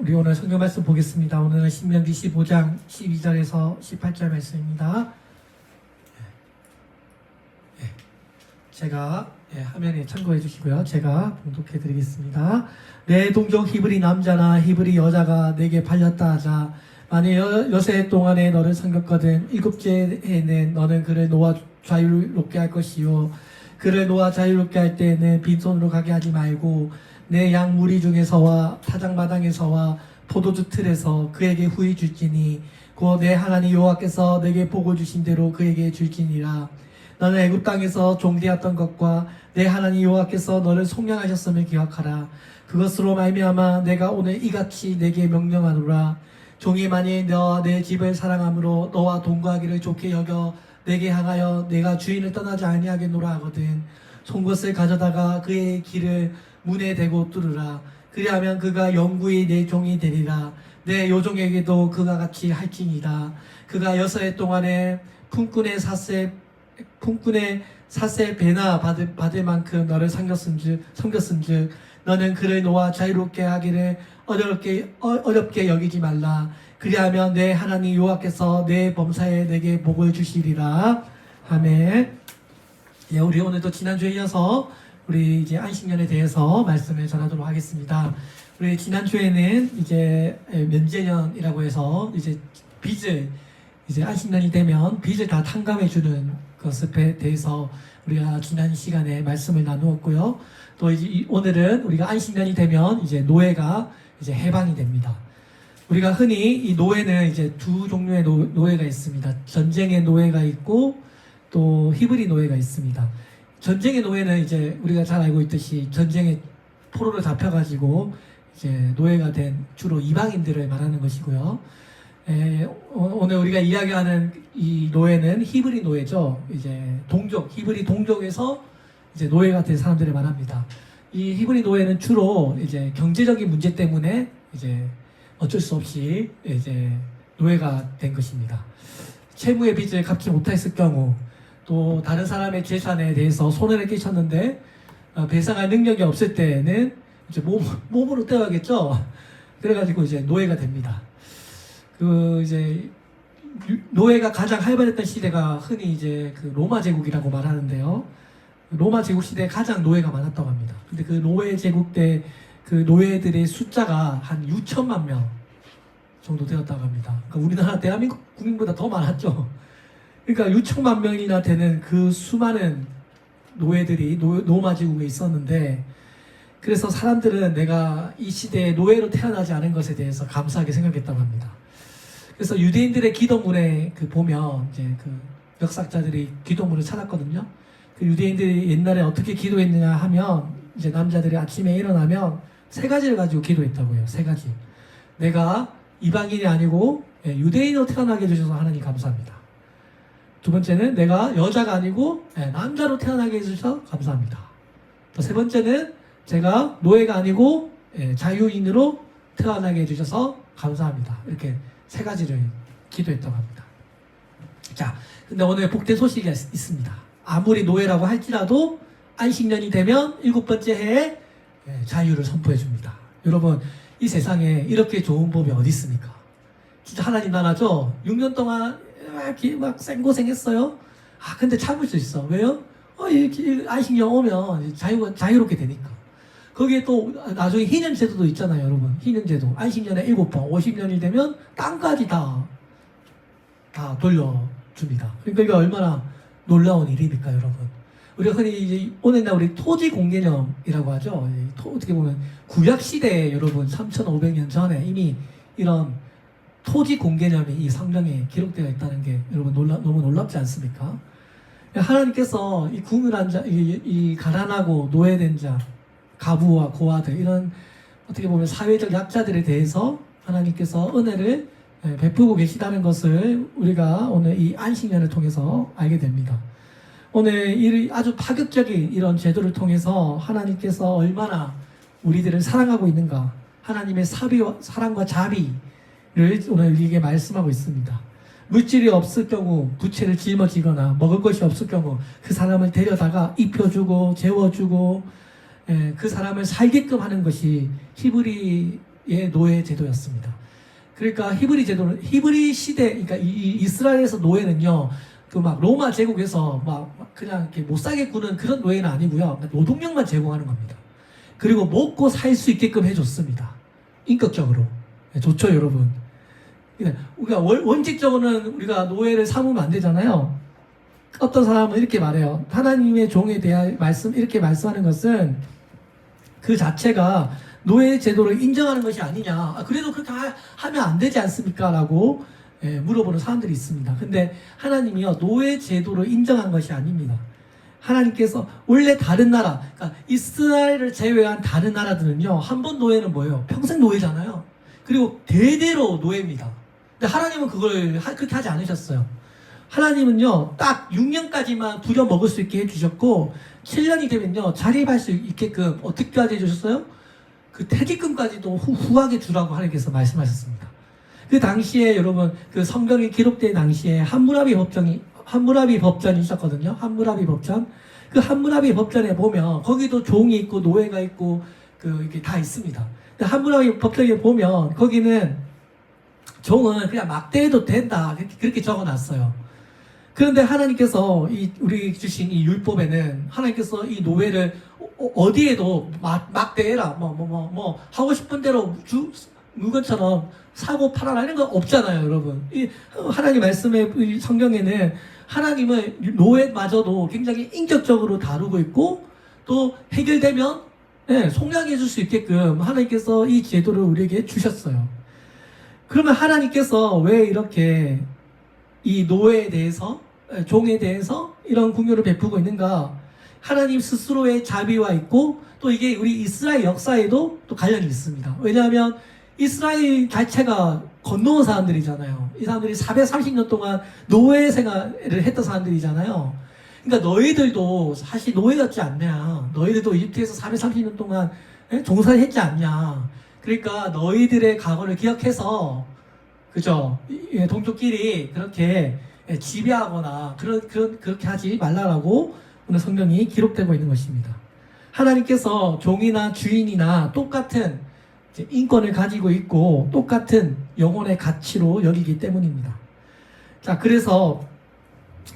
우리 오늘 성경 말씀 보겠습니다. 오늘은 신명기 15장 12절에서 18절 말씀입니다. 제가 화면에 참고해 주시고요. 제가 봉독해 드리겠습니다. 내 동족 히브리 남자나 히브리 여자가 내게 팔렸다 하자. 만일 여세 동안에 너를 섬겼거든 일곱째 해에는 너는 그를 놓아 자유롭게 할 것이요 그를 놓아 자유롭게 할 때에는 빈손으로 가게 하지 말고 내 양 무리 중에서와 타작마당에서와 포도주 틀에서 그에게 후히 줄지니 곧 내 하나님 여호와께서 내게 복을 주신 대로 그에게 줄지니라. 너는 애굽 땅에서 종되었던 것과 내 하나님 여호와께서 너를 속량하셨음을 기억하라. 그것으로 말미암아 내가 오늘 이같이 내게 명령하노라. 종이 만일 너와 내 집을 사랑함으로 너와 동거하기를 좋게 여겨 내게 향하여 내가 주인을 떠나지 아니하겠노라 하거든 송곳을 가져다가 그의 길을 문에 대고 뚫으라. 그리하면 그가 영구히 내 종이 되리라. 내 요종에게도 그가 같이 할지니라. 그가 6해 동안에 품꾼의 사세 배나 받을 만큼 너를 섬겼은즉 너는 그를 놓아 자유롭게 하기를 어렵게 여기지 말라. 그리하면 내 하나님 여호와께서 내 범사에 내게 복을 주시리라. 아멘. 우리 오늘도 지난주에 이어서 우리 이제 안식년에 대해서 말씀을 전하도록 하겠습니다. 우리 지난주에는 이제 면제년이라고 해서 이제 빚을 이제 안식년이 되면 빚을 다 탕감해 주는 것에 대해서 우리가 지난 시간에 말씀을 나누었고요. 또 이제 오늘은 우리가 안식년이 되면 이제 노예가 이제 해방이 됩니다. 우리가 흔히 이 노예는 이제 두 종류의 노예가 있습니다. 전쟁의 노예가 있고 또 히브리 노예가 있습니다. 전쟁의 노예는 이제 우리가 잘 알고 있듯이 전쟁에 포로를 잡혀가지고 이제 노예가 된 주로 이방인들을 말하는 것이고요. 오늘 우리가 이야기하는 이 노예는 히브리 노예죠. 이제 히브리 동족에서 이제 노예가 된 사람들을 말합니다. 이 히브리 노예는 주로 이제 경제적인 문제 때문에 이제 어쩔 수 없이 이제 노예가 된 것입니다. 채무의 빚을 갚지 못했을 경우 또 다른 사람의 재산에 대해서 손해를 끼쳤는데 배상할 능력이 없을 때는 이제 몸으로 떼어야겠죠. 그래가지고 이제 노예가 됩니다. 이제 노예가 가장 활발했던 시대가 흔히 이제 그 로마 제국이라고 말하는데요. 로마 제국 시대에 가장 노예가 많았다고 합니다. 근데 그 노예 제국 때 그 노예들의 숫자가 한 6천만 명 정도 되었다고 합니다. 그러니까 우리나라 대한민국 국민보다 더 많았죠. 그러니까 6천만 명이나 되는 그 수많은 노예들이 로마 제국에 있었는데 그래서 사람들은 내가 이 시대에 노예로 태어나지 않은 것에 대해서 감사하게 생각했다고 합니다. 그래서 유대인들의 기도문에 보면 이제 그 역사학자들이 기도문을 찾았거든요. 그 유대인들이 옛날에 어떻게 기도했느냐 하면 이제 남자들이 아침에 일어나면 3가지를 가지고 기도했다고요. 3가지. 내가 이방인이 아니고 유대인으로 태어나게 해주셔서 하나님 감사합니다. 두 번째는 내가 여자가 아니고 남자로 태어나게 해주셔서 감사합니다. 또 세 번째는 제가 노예가 아니고 자유인으로 태어나게 해주셔서 감사합니다. 이렇게 3가지를 기도했다고 합니다. 자, 근데 오늘 복된 소식이 있습니다. 아무리 노예라고 할지라도 안식년이 되면 7번째 해에 자유를 선포해 줍니다. 여러분, 이 세상에 이렇게 좋은 법이 어디 있습니까? 진짜 하나님 나라죠? 6년 동안 이렇게 막 생고생했어요. 근데 참을 수 있어. 왜요? 안식년 오면 자유롭게 되니까. 거기에 또 나중에 희년제도도 있잖아요, 여러분. 희년제도. 안식년에 7번, 50년이 되면 땅까지 다 돌려줍니다. 그러니까 이게 얼마나 놀라운 일입니까, 여러분? 우리가 흔히 이제 오늘날 우리 토지 공개념이라고 하죠. 어떻게 보면 구약시대에 여러분 3,500년 전에 이미 이런 토지 공개념이 이 성경에 기록되어 있다는 게 여러분 너무 놀랍지 않습니까? 하나님께서 이 궁을한 자, 이 가난하고 노예된 자, 가부와 고아들 이런 어떻게 보면 사회적 약자들에 대해서 하나님께서 은혜를 베푸고 계시다는 것을 우리가 오늘 이 안식년을 통해서 알게 됩니다. 오늘 이 아주 파격적인 이런 제도를 통해서 하나님께서 얼마나 우리들을 사랑하고 있는가, 하나님의 사랑과 자비를 오늘 우리에게 말씀하고 있습니다. 물질이 없을 경우 부채를 짊어지거나 먹을 것이 없을 경우 그 사람을 데려다가 입혀주고 재워주고 그 사람을 살게끔 하는 것이 히브리 시대의 노예 제도였습니다. 그러니까 히브리 제도는 히브리 시대, 그러니까 이 이스라엘에서 노예는요, 그 막 로마 제국에서 막 그냥 이렇게 못 사게 구는 그런 노예는 아니고요, 노동력만 제공하는 겁니다. 그리고 먹고 살 수 있게끔 해줬습니다. 인격적으로. 좋죠, 여러분. 우리가 원칙적으로는 우리가 노예를 삼으면 안 되잖아요. 어떤 사람은 이렇게 말해요. 하나님의 종에 대한 이렇게 말씀하는 것은 그 자체가 노예 제도를 인정하는 것이 아니냐. 그래도 그렇게 하면 안 되지 않습니까? 라고 물어보는 사람들이 있습니다. 근데 하나님이요, 노예 제도를 인정한 것이 아닙니다. 하나님께서 원래 다른 나라, 그러니까 이스라엘을 제외한 다른 나라들은요, 한 번 노예는 뭐예요? 평생 노예잖아요. 그리고 대대로 노예입니다. 근데 하나님은 그걸 그렇게 하지 않으셨어요. 하나님은요, 딱 6년까지만 부려 먹을 수 있게 해주셨고, 7년이 되면요, 자립할 수 있게끔 어떻게까지 해주셨어요? 그 퇴직금까지도 후하게 주라고 하나님께서 말씀하셨습니다. 그 당시에 여러분, 그 성경이 기록된 당시에 함무라비 법전이 있었거든요. 함무라비 법전. 그 함무라비 법전에 보면 거기도 종이 있고 노예가 있고 이게 다 있습니다. 근데 함무라비 법전에 보면 거기는 종은 그냥 막대해도 된다, 그렇게 적어놨어요. 그런데 하나님께서 우리 주신 이 율법에는 하나님께서 이 노예를 어디에도 막대해라, 하고 싶은 대로 물건처럼 사고 팔아라 이런 거 없잖아요, 여러분. 이 하나님 말씀의 이 성경에는 하나님은 노예마저도 굉장히 인격적으로 다루고 있고, 또 해결되면 속량해 줄 수 있게끔 하나님께서 이 제도를 우리에게 주셨어요. 그러면 하나님께서 왜 이렇게 이 노예에 대해서, 종에 대해서 이런 긍휼을 베푸고 있는가? 하나님 스스로의 자비와 있고, 또 이게 우리 이스라엘 역사에도 또 관련이 있습니다. 왜냐하면 이스라엘 자체가 건너온 사람들이잖아요. 이 사람들이 430년 동안 노예 생활을 했던 사람들이잖아요. 그러니까 너희들도 사실 노예 같지 않냐. 너희들도 이집트에서 430년 동안 종살이 했지 않냐. 그러니까 너희들의 과거를 기억해서, 그죠? 동족끼리 그렇게 지배하거나 그렇게 하지 말라라고 오늘 성경이 기록되고 있는 것입니다. 하나님께서 종이나 주인이나 똑같은 인권을 가지고 있고 똑같은 영혼의 가치로 여기기 때문입니다. 자, 그래서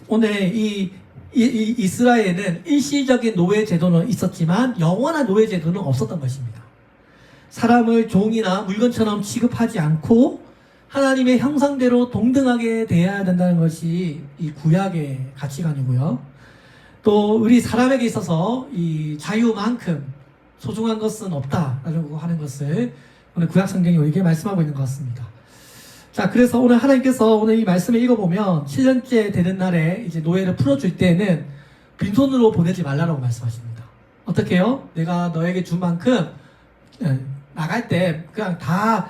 오늘 이 이스라엘은 일시적인 노예 제도는 있었지만 영원한 노예 제도는 없었던 것입니다. 사람을 종이나 물건처럼 취급하지 않고 하나님의 형상대로 동등하게 대해야 된다는 것이 이 구약의 가치관이고요. 또 우리 사람에게 있어서 이 자유만큼 소중한 것은 없다라고 하는 것을 오늘 구약 성경이 우리에게 말씀하고 있는 것 같습니다. 자, 그래서 오늘 하나님께서 오늘 이 말씀을 읽어보면 7년째 되는 날에 이제 노예를 풀어줄 때는 빈손으로 보내지 말라고 말씀하십니다. 어떻게 해요? 내가 너에게 준 만큼 나갈 때 그냥 다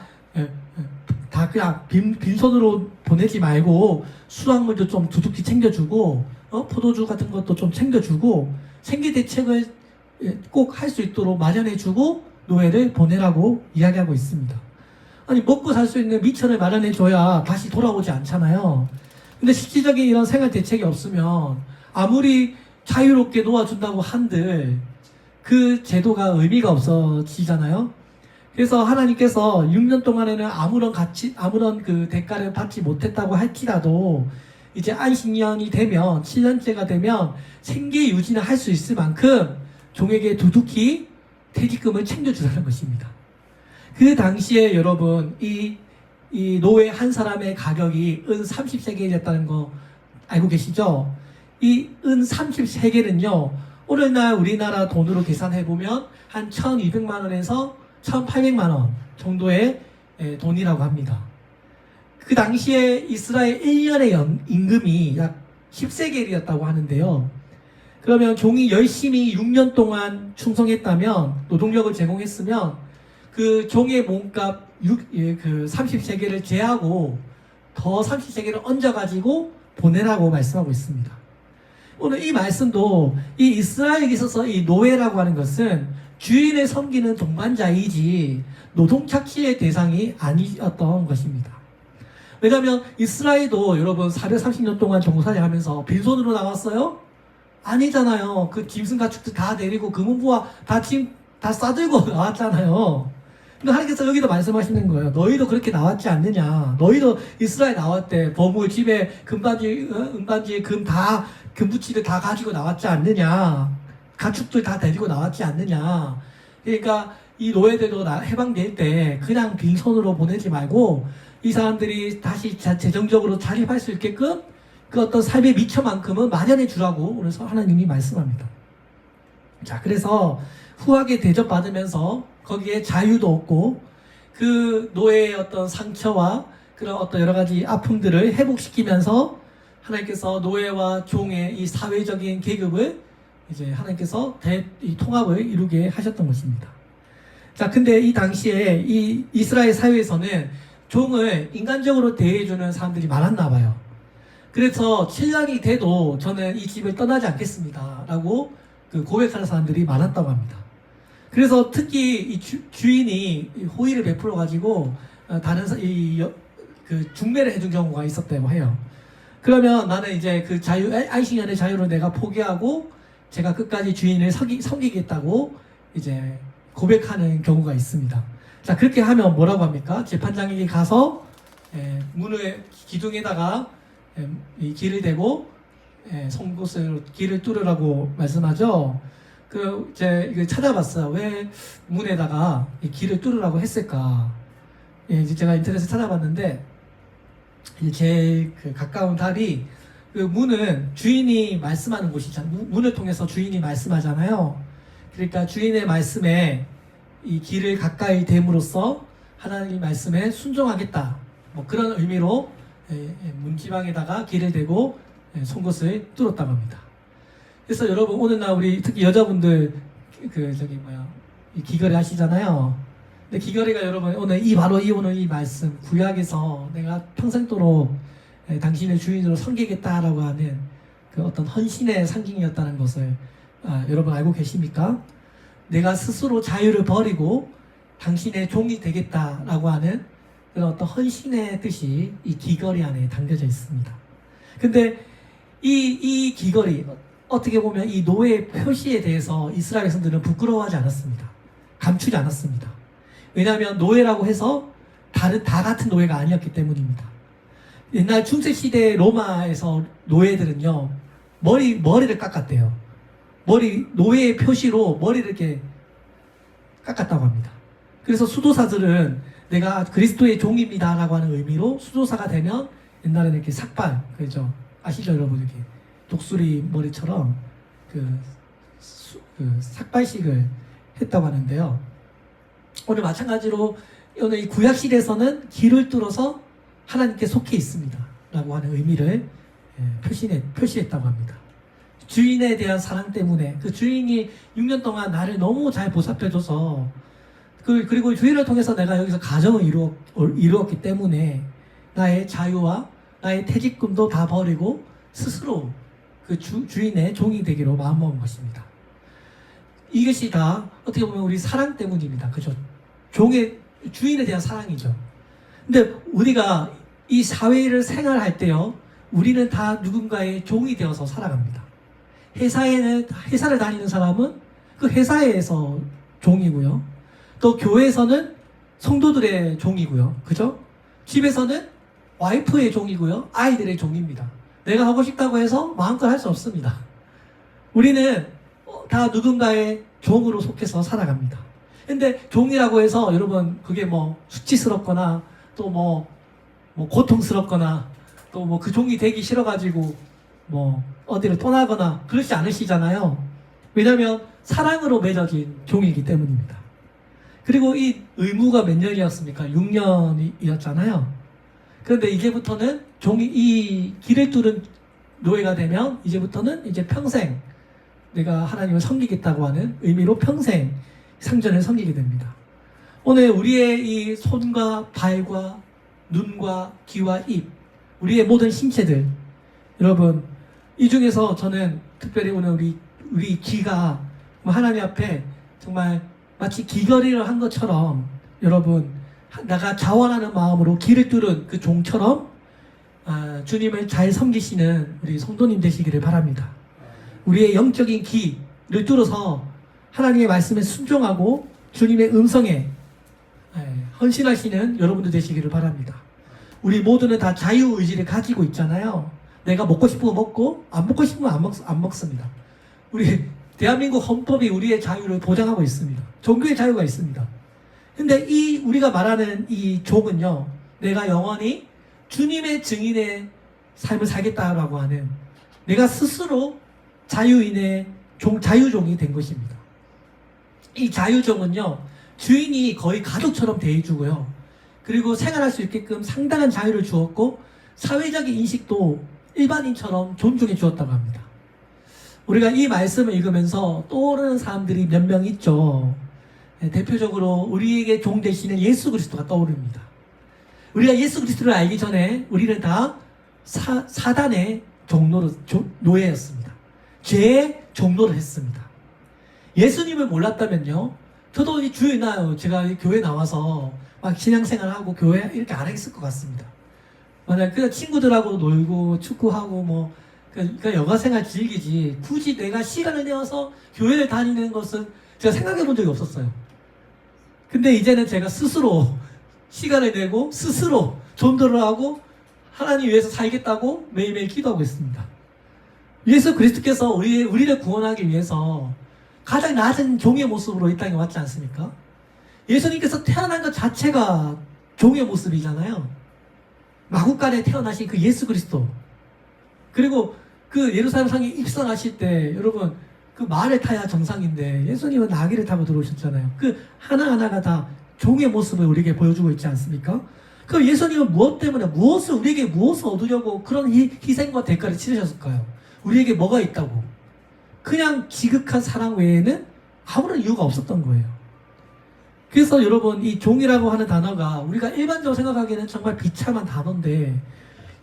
그냥 빈손으로 보내지 말고 수확물도 좀 두둑히 챙겨주고 포도주 같은 것도 좀 챙겨주고 생계 대책을 꼭 할 수 있도록 마련해주고 노예를 보내라고 이야기하고 있습니다. 아니, 먹고 살 수 있는 미천을 마련해줘야 다시 돌아오지 않잖아요. 근데 실질적인 이런 생활 대책이 없으면 아무리 자유롭게 놓아준다고 한들 그 제도가 의미가 없어지잖아요. 그래서 하나님께서 6년 동안에는 아무런 그 대가를 받지 못했다고 할지라도 이제 안식년이 되면 7년째가 되면 생계 유지는 할 수 있을 만큼 종에게 두둑히 퇴직금을 챙겨주라는 것입니다. 그 당시에 여러분 이 노예 한 사람의 가격이 은 30세겔이었다는 거 알고 계시죠? 이 은 30세겔은요 오늘날 우리나라 돈으로 계산해보면 한 1200만 원에서 1800만 원 정도의 돈이라고 합니다. 그 당시에 이스라엘 1년의 임금이 약 10세겔이었다고 하는데요. 그러면 종이 열심히 6년 동안 충성했다면, 노동력을 제공했으면 그 종의 몸값 그 30세겔을 제하고 더 30세겔을 얹어가지고 보내라고 말씀하고 있습니다. 오늘 이 말씀도 이 이스라엘에 있어서 이 노예라고 하는 것은 주인을 섬기는 동반자이지 노동착취의 대상이 아니었던 것입니다. 왜냐하면 이스라엘도 여러분 430년 동안 종살이하면서 빈손으로 나왔어요? 아니잖아요. 그 짐승 가축들 다 내리고 금은부와 다 싸들고 나왔잖아요. 그러니까 하나님께서 여기도 말씀하시는 거예요. 너희도 그렇게 나왔지 않느냐. 너희도 이스라엘 나왔대. 버물 집에 금반지, 은반지에 금부치를 다 가지고 나왔지 않느냐. 가축들 다 데리고 나왔지 않느냐. 그러니까 이 노예들도 해방될 때 그냥 빈손으로 보내지 말고 이 사람들이 다시 재정적으로 자립할 수 있게끔 그 어떤 삶의 미처만큼은 마련해 주라고 그래서 하나님이 말씀합니다. 자, 그래서 후하게 대접받으면서 거기에 자유도 없고 그 노예의 어떤 상처와 그런 어떤 여러 가지 아픔들을 회복시키면서 하나님께서 노예와 종의 이 사회적인 계급을 이제 하나님께서 이 통합을 이루게 하셨던 것입니다. 자, 근데 이 당시에 이 이스라엘 사회에서는 종을 인간적으로 대해주는 사람들이 많았나 봐요. 그래서 신랑이 돼도 저는 이 집을 떠나지 않겠습니다 라고 그 고백하는 사람들이 많았다고 합니다. 그래서 특히 이 주인이 호의를 베풀어 가지고 다른 그 중매를 해준 경우가 있었다고 해요. 그러면 나는 이제 그 안식년의 자유를 내가 포기하고 제가 끝까지 주인을 섬기겠다고 이제 고백하는 경우가 있습니다. 자, 그렇게 하면 뭐라고 합니까? 재판장에게 가서 문을 기둥에다가 이 길을 대고 송곳으로 길을 뚫으라고 말씀하죠. 이거 찾아봤어요. 왜 문에다가 이 길을 뚫으라고 했을까? 이제 제가 인터넷에 찾아봤는데, 이제 제일 그 가까운 답이, 그 문은 주인이 말씀하는 곳이잖아요. 문을 통해서 주인이 말씀하잖아요. 그러니까 주인의 말씀에 이 길을 가까이 댐으로써 하나님 말씀에 순종하겠다. 뭐 그런 의미로 문지방에다가 길을 대고 송곳을 뚫었다고 합니다. 그래서 여러분 오늘날 우리 특히 여자분들 이 귀걸이 하시잖아요. 근데 귀걸이가 여러분 오늘 오늘 이 말씀 구약에서 내가 평생도록 당신의 주인으로 섬기겠다라고 하는 그 어떤 헌신의 상징이었다는 것을 여러분 알고 계십니까? 내가 스스로 자유를 버리고 당신의 종이 되겠다라고 하는 그런 어떤 헌신의 뜻이 이 귀걸이 안에 담겨져 있습니다. 근데 이 귀걸이 어떻게 보면 이 노예 표시에 대해서 이스라엘 백성들은 부끄러워하지 않았습니다. 감추지 않았습니다. 왜냐하면 노예라고 해서 다 같은 노예가 아니었기 때문입니다. 옛날 중세시대 로마에서 노예들은요, 머리를 깎았대요. 노예의 표시로 머리를 이렇게 깎았다고 합니다. 그래서 수도사들은 내가 그리스도의 종입니다 라고 하는 의미로 수도사가 되면 옛날에는 이렇게 삭발, 그죠? 아시죠, 여러분? 이렇게 독수리 머리처럼 그 삭발식을 했다고 하는데요. 오늘 마찬가지로 오늘 이 구약시대에서는 길을 뚫어서 하나님께 속해 있습니다 라고 하는 의미를 표시했다고 합니다. 주인에 대한 사랑 때문에 그 주인이 6년 동안 나를 너무 잘 보살펴줘서 그리고 주인을 통해서 내가 여기서 가정을 이루었기 때문에 나의 자유와 나의 퇴직금도 다 버리고 스스로 그 주인의 종이 되기로 마음먹은 것입니다. 이것이 다 어떻게 보면 우리 사랑 때문입니다. 그죠? 주인에 대한 사랑이죠. 근데 우리가 이 사회를 생활할 때요, 우리는 다 누군가의 종이 되어서 살아갑니다. 회사를 다니는 사람은 그 회사에서 종이고요. 또 교회에서는 성도들의 종이고요. 그죠? 집에서는 와이프의 종이고요. 아이들의 종입니다. 내가 하고 싶다고 해서 마음껏 할 수 없습니다. 우리는 다 누군가의 종으로 속해서 살아갑니다. 근데 종이라고 해서 여러분 그게 뭐 수치스럽거나 또 뭐 고통스럽거나 또 뭐 그 종이 되기 싫어가지고 뭐 어디를 떠나거나 그러지 않으시잖아요. 왜냐하면 사랑으로 맺어진 종이기 때문입니다. 그리고 이 의무가 몇 년이었습니까? 6년이었잖아요. 그런데 이제부터는 이 길을 뚫은 노예가 되면 이제부터는 이제 평생 내가 하나님을 섬기겠다고 하는 의미로 평생 상전을 섬기게 됩니다. 오늘 우리의 이 손과 발과 눈과 귀와 입, 우리의 모든 신체들, 여러분 이 중에서 저는 특별히 오늘 우리 귀가 하나님 앞에 정말 마치 귀걸이를 한 것처럼 여러분 내가 자원하는 마음으로 귀를 뚫은 그 종처럼 주님을 잘 섬기시는 우리 성도님 되시기를 바랍니다. 우리의 영적인 귀를 뚫어서 하나님의 말씀에 순종하고 주님의 음성에 헌신하시는 여러분들 되시기를 바랍니다. 우리 모두는 다 자유의지를 가지고 있잖아요. 내가 먹고 싶은 거 먹고 안 먹고 싶은 거 안 먹습니다. 우리 대한민국 헌법이 우리의 자유를 보장하고 있습니다. 종교의 자유가 있습니다. 근데 우리가 말하는 이 종은요, 내가 영원히 주님의 증인의 삶을 살겠다라고 하는, 내가 스스로 자유인의 자유종이 된 것입니다. 이 자유종은요, 주인이 거의 가족처럼 대해주고요, 그리고 생활할 수 있게끔 상당한 자유를 주었고, 사회적인 인식도 일반인처럼 존중해 주었다고 합니다. 우리가 이 말씀을 읽으면서 떠오르는 사람들이 몇 명 있죠. 대표적으로 우리에게 종 되시는 예수 그리스도가 떠오릅니다. 우리가 예수 그리스도를 알기 전에 우리는 다 사단의 노예였습니다. 죄의 종노를 했습니다. 예수님을 몰랐다면요, 저도 이 주에 제가 교회 나와서 막 신앙생활하고 교회 이렇게 안 했을 것 같습니다. 만약 그냥 친구들하고 놀고 축구하고 그러니까 여가생활 즐기지, 굳이 내가 시간을 내어서 교회를 다니는 것은 제가 생각해 본 적이 없었어요. 근데 이제는 제가 스스로 시간을 내고 스스로 전도를 하고 하나님 위해서 살겠다고 매일매일 기도하고 있습니다. 예수 그리스도께서 우리를 구원하기 위해서 가장 낮은 종의 모습으로 이 땅에 왔지 않습니까? 예수님께서 태어난 것 자체가 종의 모습이잖아요. 마구간에 태어나신 그 예수 그리스도, 그리고 그 예루살렘 성에 입성하실 때 여러분 그 말을 타야 정상인데 예수님은 나귀를 타고 들어오셨잖아요. 그 하나하나가 다 종의 모습을 우리에게 보여주고 있지 않습니까? 그럼 예수님은 무엇 때문에 우리에게 무엇을 얻으려고 그런 희생과 대가를 치르셨을까요? 우리에게 뭐가 있다고? 그냥 지극한 사랑 외에는 아무런 이유가 없었던 거예요. 그래서 여러분, 이 종이라고 하는 단어가 우리가 일반적으로 생각하기에는 정말 비참한 단어인데,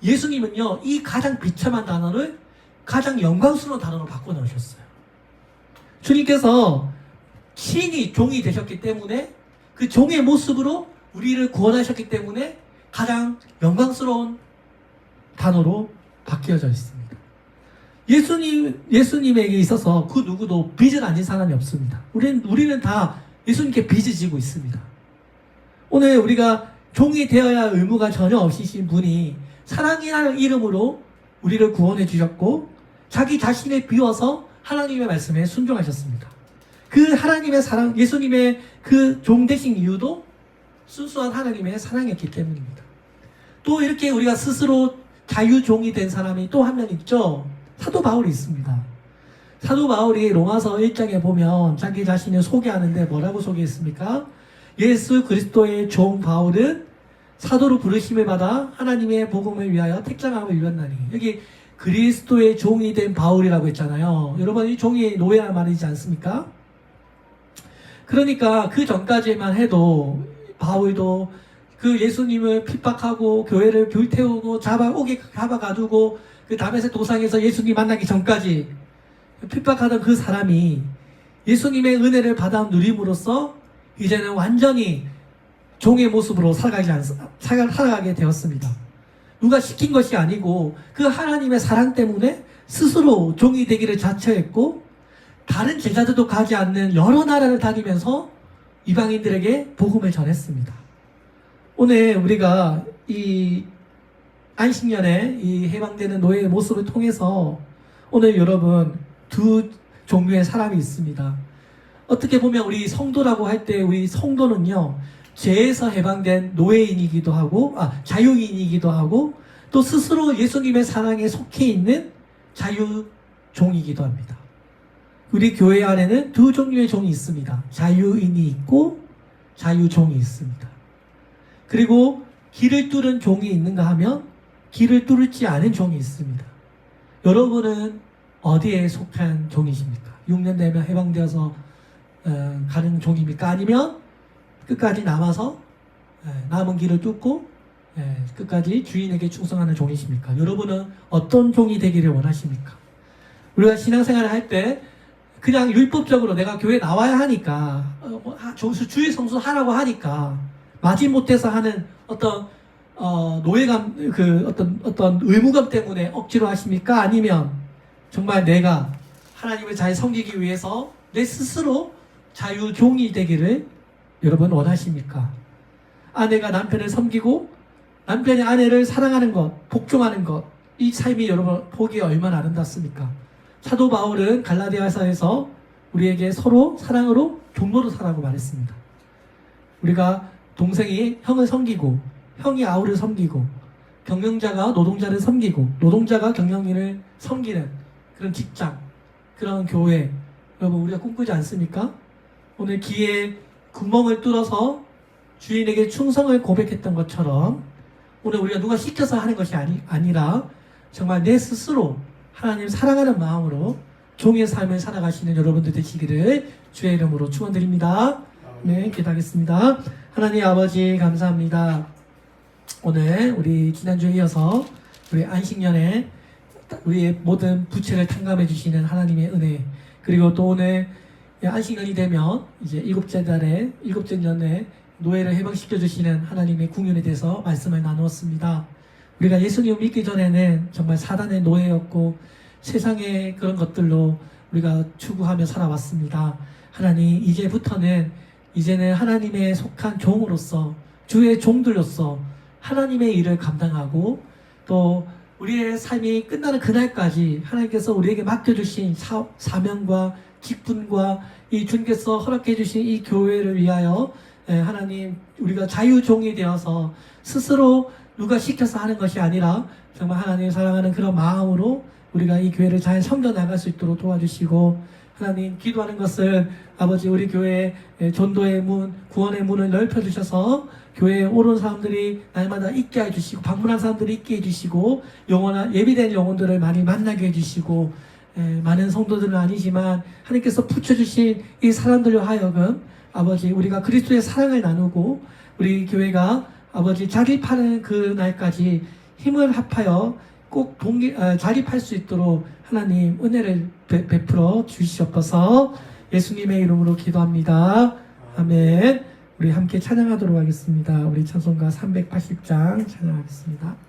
예수님은요, 이 가장 비참한 단어를 가장 영광스러운 단어로 바꿔 넣으셨어요. 주님께서 친히 종이 되셨기 때문에, 그 종의 모습으로 우리를 구원하셨기 때문에 가장 영광스러운 단어로 바뀌어져 있습니다. 예수님에게 있어서 그 누구도 빚을 안 진 사람이 없습니다. 우리는 다 예수님께 빚을 지고 있습니다. 오늘 우리가 종이 되어야 할 의무가 전혀 없으신 분이 사랑이라는 이름으로 우리를 구원해 주셨고, 자기 자신을 비워서 하나님의 말씀에 순종하셨습니다. 그 하나님의 사랑, 예수님의 그 종 되신 이유도 순수한 하나님의 사랑이었기 때문입니다. 또 이렇게 우리가 스스로 자유종이 된 사람이 또 한 명 있죠. 사도 바울이 있습니다. 사도 바울이 로마서 1장에 보면 자기 자신을 소개하는데 뭐라고 소개했습니까? 예수 그리스도의 종 바울은 사도로 부르심을 받아 하나님의 복음을 위하여 택정함을 이뤘나니. 여기 그리스도의 종이 된 바울이라고 했잖아요. 여러분, 이 종이 노예란 말이지 않습니까? 그러니까 그 전까지만 해도 바울도 그 예수님을 핍박하고 교회를 불태우고 잡아가두고 그 다메섹 도상에서 예수님 만나기 전까지 핍박하던 그 사람이 예수님의 은혜를 받아 누림으로써 이제는 완전히 종의 모습으로 살아가게 되었습니다. 누가 시킨 것이 아니고 그 하나님의 사랑 때문에 스스로 종이 되기를 자처했고, 다른 제자들도 가지 않는 여러 나라를 다니면서 이방인들에게 복음을 전했습니다. 오늘 우리가 이 안식년에 이 해방되는 노예의 모습을 통해서 오늘 여러분 두 종류의 사람이 있습니다. 어떻게 보면 우리 성도라고 할 때 우리 성도는요, 죄에서 해방된 노예인이기도 하고, 자유인이기도 하고, 또 스스로 예수님의 사랑에 속해 있는 자유종이기도 합니다. 우리 교회 안에는 두 종류의 종이 있습니다. 자유인이 있고 자유종이 있습니다. 그리고 길을 뚫은 종이 있는가 하면 길을 뚫지 않은 종이 있습니다. 여러분은 어디에 속한 종이십니까? 6년 되면 해방되어서 가는 종입니까? 아니면 끝까지 남아서 남은 길을 뚫고 끝까지 주인에게 충성하는 종이십니까? 여러분은 어떤 종이 되기를 원하십니까? 우리가 신앙생활을 할 때 그냥 율법적으로 내가 교회 나와야 하니까 주일 성수 하라고 하니까 마지못해서 하는 어떤 노예감, 어떤 의무감 때문에 억지로 하십니까? 아니면 정말 내가 하나님을 잘 섬기기 위해서 내 스스로 자유종이 되기를 여러분 원하십니까? 아내가 남편을 섬기고 남편이 아내를 사랑하는 것, 복종하는 것, 이 삶이 여러분 보기에 얼마나 아름답습니까? 사도 바울은 갈라디아서에서 우리에게 서로 사랑으로 종로로 살라고 말했습니다. 우리가 동생이 형을 섬기고 형이 아우를 섬기고 경영자가 노동자를 섬기고 노동자가 경영인을 섬기는 그런 직장, 그런 교회, 여러분 우리가 꿈꾸지 않습니까? 오늘 귀에 구멍을 뚫어서 주인에게 충성을 고백했던 것처럼 오늘 우리가 누가 시켜서 하는 것이 아니라 정말 내 스스로 하나님 사랑하는 마음으로 종의 삶을 살아가시는 여러분들 되시기를 주의 이름으로 축원드립니다. 네, 기도하겠습니다. 하나님 아버지 감사합니다. 오늘 우리 지난주에 이어서 우리 안식년에 우리의 모든 부채를 탕감해 주시는 하나님의 은혜, 그리고 또 오늘 안식년이 되면 이제 일곱째 년에 노예를 해방시켜 주시는 하나님의 궁윤에 대해서 말씀을 나누었습니다. 우리가 예수님을 믿기 전에는 정말 사단의 노예였고 세상의 그런 것들로 우리가 추구하며 살아왔습니다. 하나님 이제는 하나님의 속한 종으로서 주의 종들로서 하나님의 일을 감당하고 또 우리의 삶이 끝나는 그날까지 하나님께서 우리에게 맡겨주신 사명과 직분과 이 주님께서 허락해 주신 이 교회를 위하여 하나님 우리가 자유종이 되어서 스스로 누가 시켜서 하는 것이 아니라 정말 하나님 사랑하는 그런 마음으로 우리가 이 교회를 잘 섬겨 나갈 수 있도록 도와주시고, 하나님 기도하는 것을 아버지 우리 교회 전도의 문, 구원의 문을 넓혀주셔서 교회에 오는 사람들이 날마다 있게 해주시고 방문한 사람들이 있게 해주시고 영원한 예비된 영혼들을 많이 만나게 해주시고 많은 성도들은 아니지만 하나님께서 붙여주신 이 사람들로 하여금 아버지 우리가 그리스도의 사랑을 나누고 우리 교회가 아버지 자립하는 그 날까지 힘을 합하여 꼭 자립할 수 있도록 하나님 은혜를 베풀어 주시옵소서. 예수님의 이름으로 기도합니다. 아멘. 우리 함께 찬양하도록 하겠습니다. 우리 찬송가 380장 찬양하겠습니다.